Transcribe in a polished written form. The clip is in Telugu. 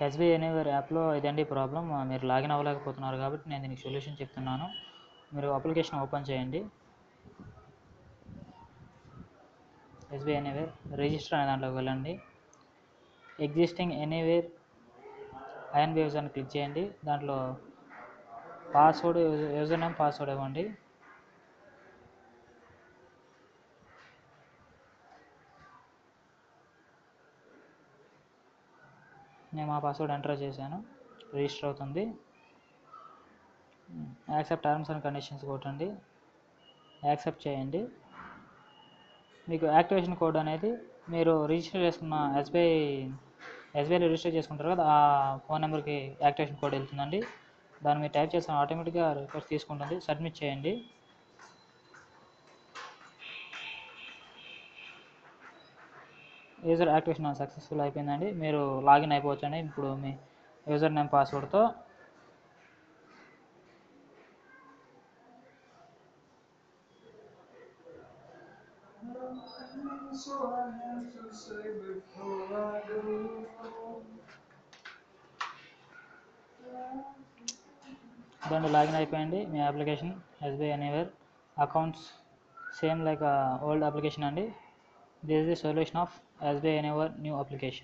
ఎస్బీఐ ఎనీవేర్ యాప్లో ఇదండి ప్రాబ్లం. మీరు లాగిన్ అవ్వలేకపోతున్నారు కాబట్టి నేను దీనికి సొల్యూషన్ చెప్తున్నాను. మీరు అప్లికేషన్ ఓపెన్ చేయండి. ఎస్బీఐ ఎనీవేర్ రిజిస్టర్ అనే దాంట్లోకి వెళ్ళండి. ఎగ్జిస్టింగ్ ఎనీవేర్ ఐఎన్బిఎస్ అని క్లిక్ చేయండి. దాంట్లో పాస్వర్డ్, యూజర్ నేమ్, పాస్వర్డ్ ఇవ్వండి. నేను మా పాస్వర్డ్ ఎంటర్ చేశాను. రిజిస్టర్ అవుతుంది. యాక్సెప్ట్ టర్మ్స్ అండ్ కండిషన్స్ కొట్టండి. యాక్సెప్ట్ చేయండి. మీకు యాక్టివేషన్ కోడ్ అనేది మీరు రిజిస్టర్ చేసుకున్న ఎస్బీఐలో రిజిస్టర్ చేసుకుంటారు కదా, ఆ ఫోన్ నెంబర్కి యాక్టివేషన్ కోడ్ వెళ్తుందండి. దాన్ని మీరు టైప్ చేసిన ఆటోమేటిక్గా రిక్వెస్ట్ తీసుకుంటుంది. సబ్మిట్ చేయండి. యూజర్ యాక్టివేషన్ సక్సెస్ఫుల్ అయిపోయిందండి. మీరు లాగిన్ అయిపోవచ్చండి ఇప్పుడు మీ యూజర్ నేమ్ పాస్వర్డ్తో. దాంట్లో లాగిన్ అయిపోయింది మీ application SBI anywhere accounts same like old application అండి. This is the solution of SBI anywhere new application.